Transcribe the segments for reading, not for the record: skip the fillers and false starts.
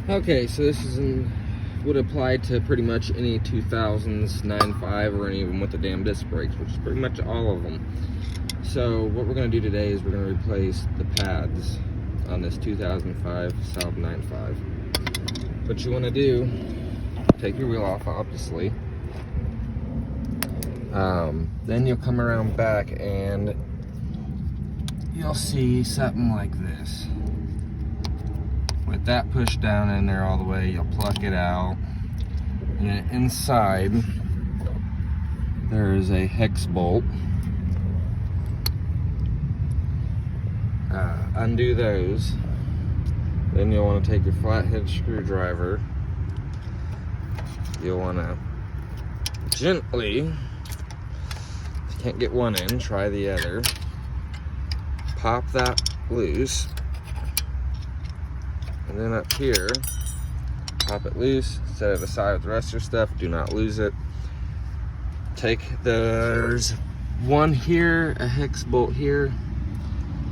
Okay, so this would apply to pretty much any 2000s 9.5 or even with the damn disc brakes, which is pretty much all of them. So what we're going to do today is we're going to replace the pads on this 2005 Saab 9.5. What you want to do, take your wheel off, obviously. Then you'll come around back and you'll see something like this. With that pushed down in there all the way, you'll pluck it out. And then inside, there is a hex bolt. Undo those. Then you'll want to take your flathead screwdriver. You'll want to gently, if you can't get one in, try the other. Pop that loose. And then up here, pop it loose, set it aside with the rest of your stuff, do not lose it. There's one here, a hex bolt here,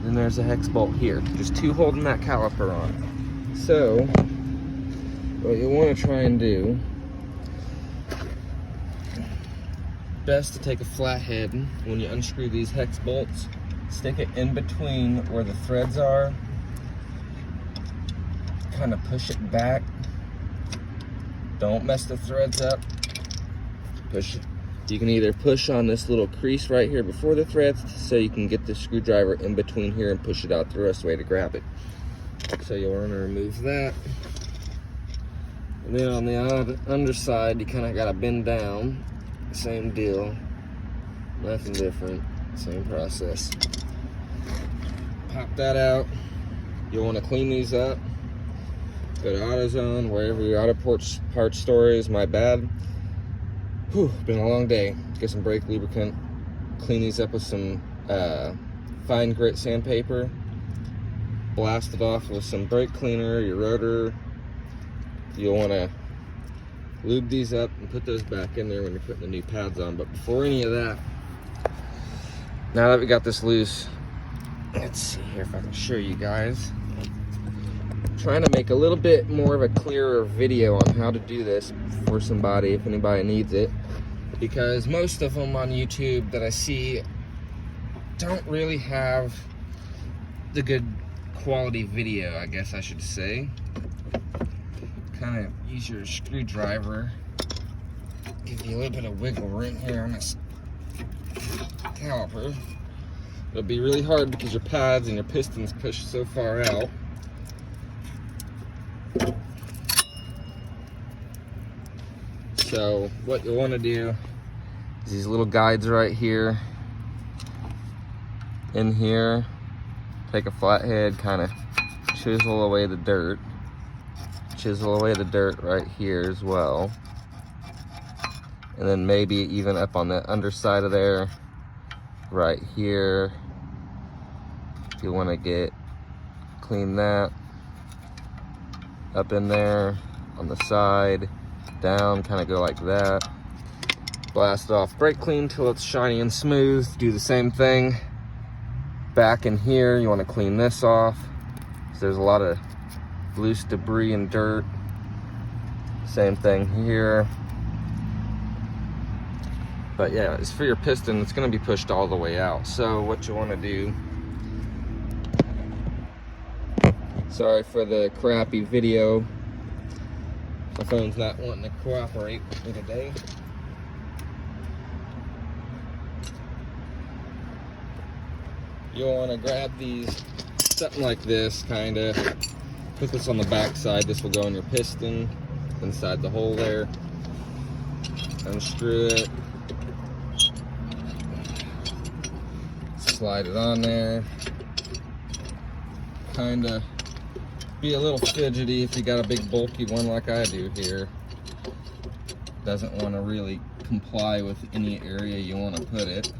and there's a hex bolt here. Just two holding that caliper on. So, what you want to try and do, best to take a flathead, when you unscrew these hex bolts, stick it in between where the threads are, kind of push it back. Don't mess the threads up. Push. You can either push on this little crease right here before the threads, so you can get the screwdriver in between here and push it out the rest of the way to grab it. So you'll want to remove that. And then on the underside, you kind of got to bend down. Same deal. Nothing different. Same process. Pop that out. You'll want to clean these up. Go to AutoZone, wherever your auto parts store is. My bad. Whew, been a long day. Get some brake lubricant. Clean these up with some fine grit sandpaper. Blast it off with some brake cleaner, your rotor. You'll want to lube these up and put those back in there when you're putting the new pads on. But before any of that, now that we got this loose, let's see here if I can show you guys. Trying to make a little bit more of a clearer video on how to do this for somebody if anybody needs it, because most of them on YouTube that I see don't really have the good quality video, I guess I should say. Kind of use your screwdriver, give you a little bit of wiggle room here on this caliper. It'll be really hard because your pads and your pistons push so far out. So what you'll want to do is these little guides right here, in here, take a flathead, kind of chisel away the dirt. Chisel away the dirt right here as well. And then maybe even up on the underside of there, right here. You want to clean that up in there on the side. Down, kind of go like that. Blast off brake clean till it's shiny and smooth. Do the same thing back in here. You want to clean this off. So there's a lot of loose debris and dirt. Same thing here. But yeah, it's for your piston. It's going to be pushed all the way out. So what you want to do, sorry for the crappy video. My phone's not wanting to cooperate with me today. You'll want to grab these, something like this, kind of. Put this on the back side. This will go in your piston, inside the hole there. Unscrew it. Slide it on there. Kind of be a little fidgety if you got a big bulky one like I do here. Doesn't want to really comply with any area you want to put it.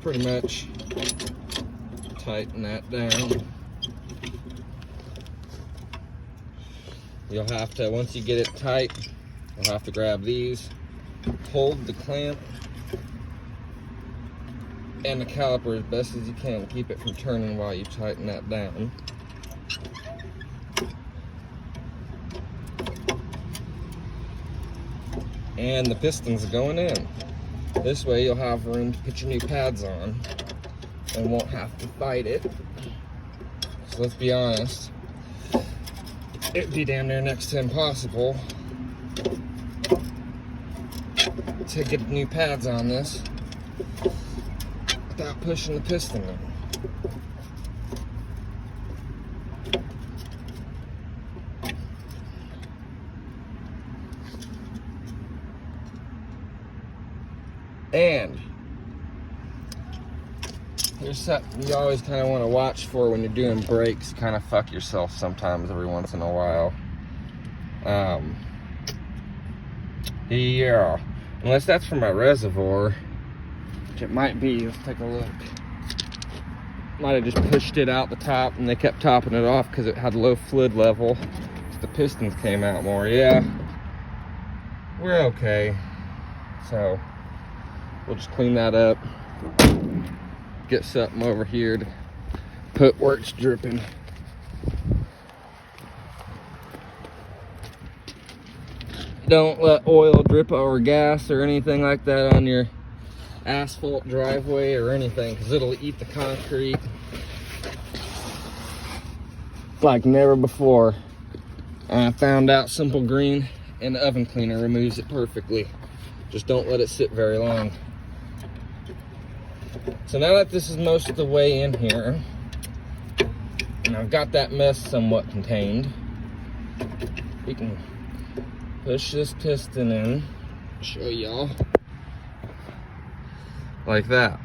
Pretty much tighten that down. You'll have to, once you get it tight, you'll have to grab these, hold the clamp and the caliper as best as you can. Keep it from turning while you tighten that down. and the pistons going in. This way you'll have room to put your new pads on and won't have to fight it. So let's be honest, it'd be damn near next to impossible to get new pads on this without pushing the piston in. And here's something you always kind of want to watch for when you're doing brakes. Kind of fuck yourself sometimes every once in a while. Yeah, unless that's from my reservoir, which it might be. Let's take a look. Might have just pushed it out the top and they kept topping it off because it had low fluid level. So the pistons came out more. Yeah, we're okay. So we'll just clean that up. Get something over here to put where it's dripping. Don't let oil drip or gas or anything like that on your asphalt driveway or anything, because it'll eat the concrete like never before. And I found out Simple Green and the oven cleaner removes it perfectly. Just don't let it sit very long. So now that this is most of the way in here, and I've got that mess somewhat contained, we can push this piston in, show y'all, like that.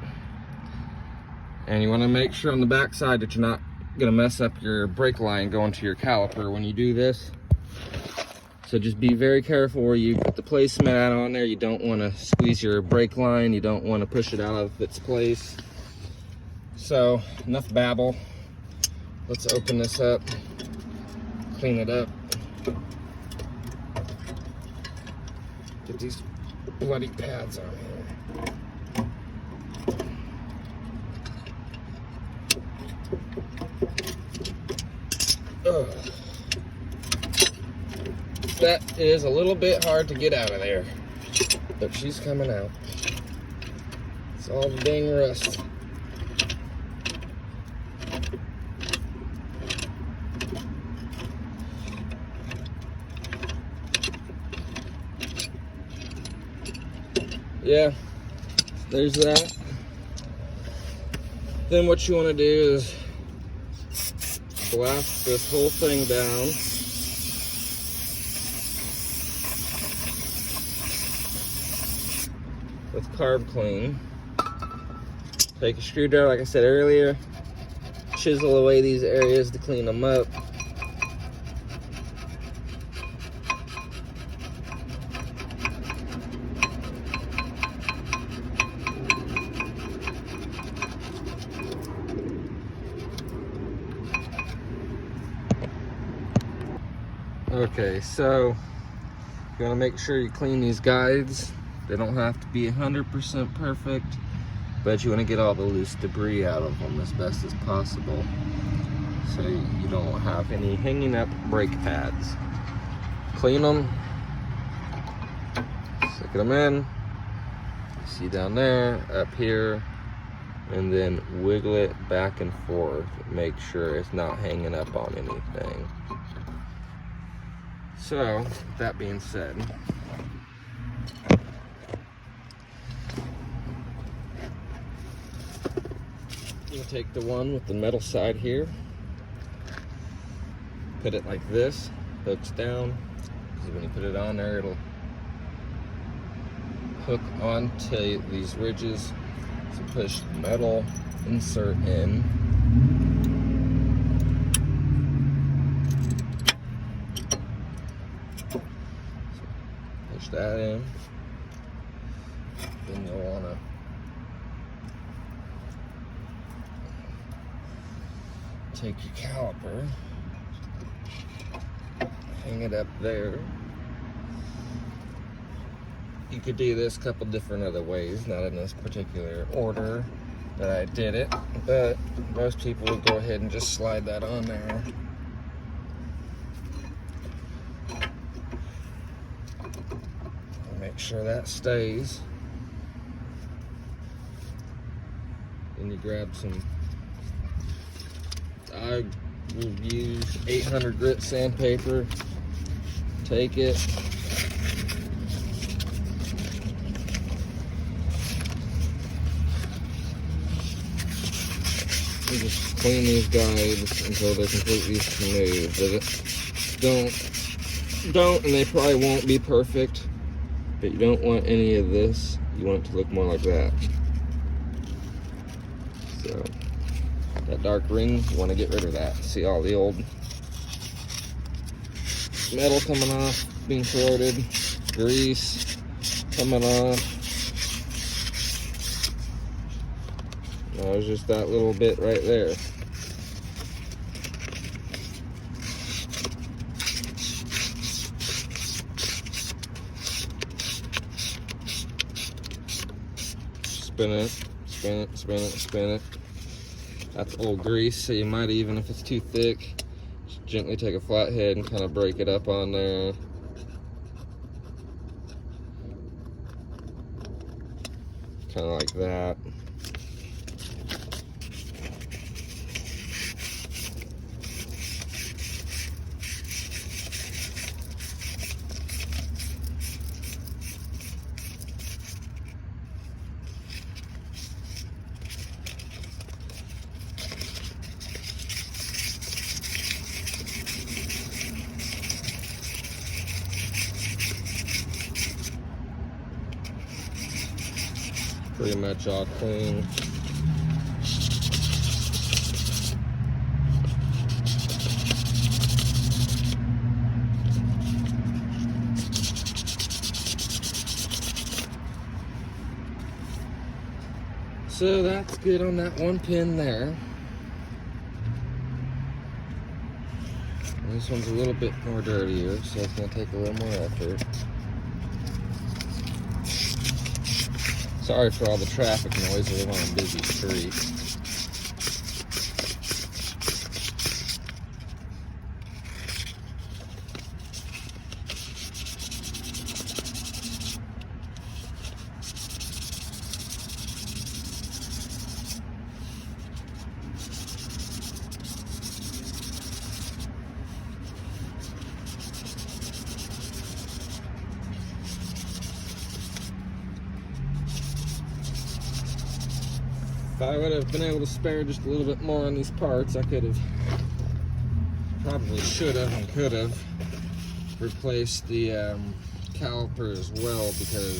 And you want to make sure on the back side that you're not going to mess up your brake line going to your caliper when you do this. So just be very careful where you put the placemat on there. You don't want to squeeze your brake line. You don't want to push it out of its place. So enough babble. Let's open this up, clean it up. Get these bloody pads on here. Ugh. That is a little bit hard to get out of there, but she's coming out. It's all the dang rust. Yeah, there's that. Then what you want to do is blast this whole thing down. With carb clean. Take a screwdriver, like I said earlier, chisel away these areas to clean them up. Okay, so you want to make sure you clean these guides. They don't have to be 100% perfect, but you want to get all the loose debris out of them as best as possible, so you don't have any hanging up brake pads. Clean them, stick them in, see down there, up here, and then wiggle it back and forth. Make sure it's not hanging up on anything. So, with that being said, you take the one with the metal side here, put it like this, hooks down, because when you put it on there, it'll hook onto these ridges. So push the metal insert in. Push that in. Then you'll want to take your caliper, hang it up there. You could do this a couple different other ways, not in this particular order that I did it, but most people would go ahead and just slide that on there. Make sure that stays. Then you grab some, I will use 800 grit sandpaper. Take it. You just clean these guides until they're completely smooth. Don't, and they probably won't be perfect, but you don't want any of this. You want it to look more like that. So, that dark ring, you want to get rid of that. See all the old metal coming off, being corroded, grease coming off. That was just that little bit right there. Spin it, spin it, spin it, spin it. That's old grease, so you might even, if it's too thick, just gently take a flathead and kind of break it up on there. Kind of like that. Pretty much all clean. So that's good on that one pin there. And this one's a little bit more dirtier, so it's gonna take a little more effort. Sorry for all the traffic noise, we live on a busy street. If I would have been able to spare just a little bit more on these parts, I could have, probably should have and could have replaced the caliper as well, because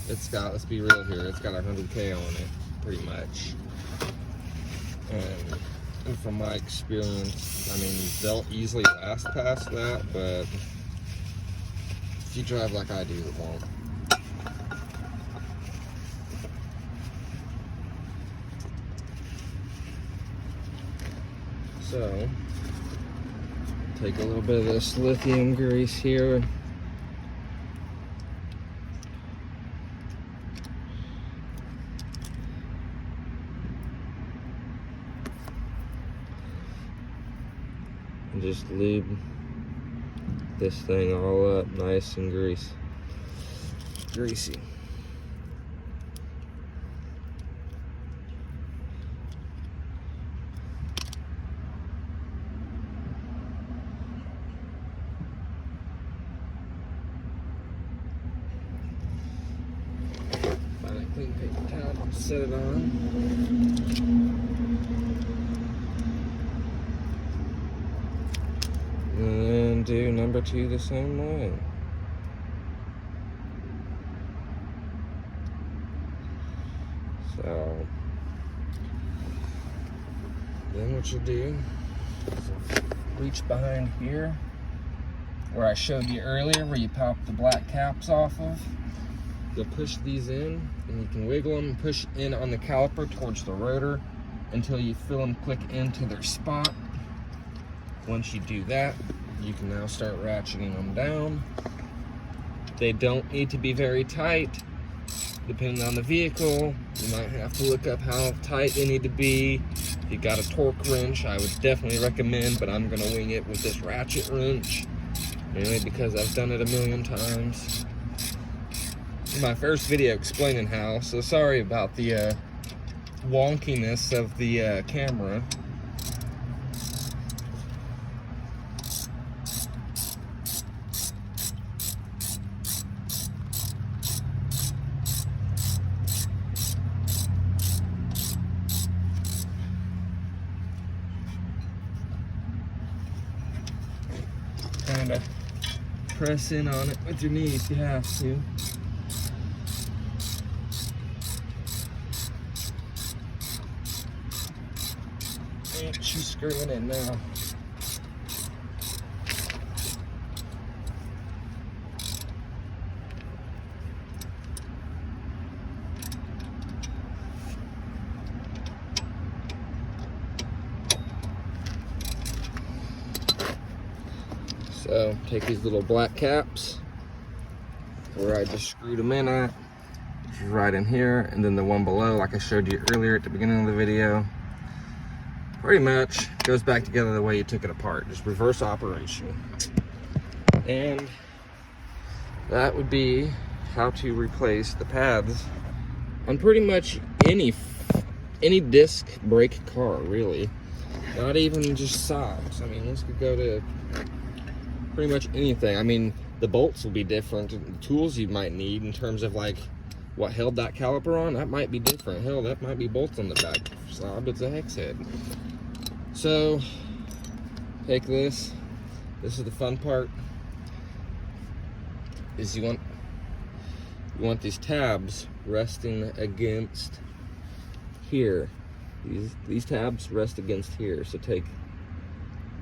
it's got, let's be real here, it's got 100K on it, pretty much. And from my experience, I mean, they'll easily last past that, but if you drive like I do, it won't. So, take a little bit of this lithium grease here. And just lube this thing all up nice and greasy. Clean paper towel, set it on. And then do number 2 the same way. So, then what you do is reach behind here where I showed you earlier, where you pop the black caps off of. You'll push these in, and you can wiggle them and push in on the caliper towards the rotor until you feel them click into their spot. Once you do that, you can now start ratcheting them down. They don't need to be very tight. Depending on the vehicle, you might have to look up how tight they need to be. If you got a torque wrench, I would definitely recommend, but I'm gonna wing it with this ratchet wrench, mainly because I've done it a million times. my first video explaining how, so sorry about the wonkiness of the camera. Kind of press in on it with your knee if you have to. And she's screwing in now. So take these little black caps where I just screwed them in at, which is right in here, and then the one below, like I showed you earlier at the beginning of the video, pretty much goes back together the way you took it apart, just reverse operation. And that would be how to replace the pads on pretty much any disc brake car, really. Not even just Saabs. I mean, this could go to pretty much anything. I mean, the bolts will be different. The tools you might need in terms of like what held that caliper on, that might be different. Hell, that might be bolts on the back. Saab, it's a hex head. So take this. This is the fun part. Is you want these tabs resting against here. These tabs rest against here. So take,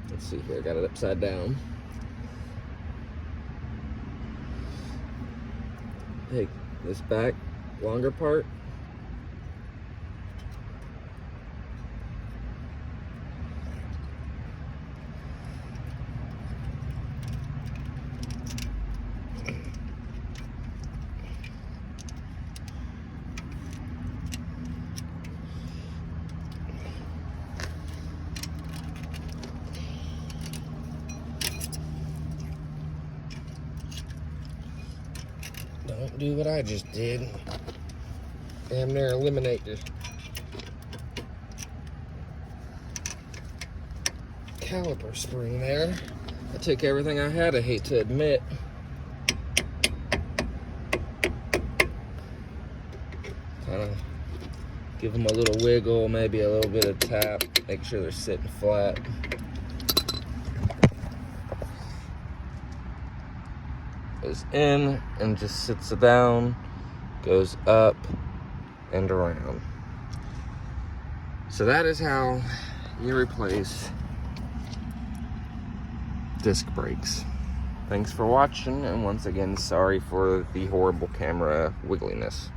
let's see here, I got it upside down. Take this back longer part, don't do what I just did. Damn near eliminate the caliper spring there. I took everything I had, I hate to admit. Kind of give them a little wiggle, maybe a little bit of tap, make sure they're sitting flat. Goes in and just sits down, goes up and around. So that is how you replace disc brakes. Thanks for watching, and once again, sorry for the horrible camera wiggliness.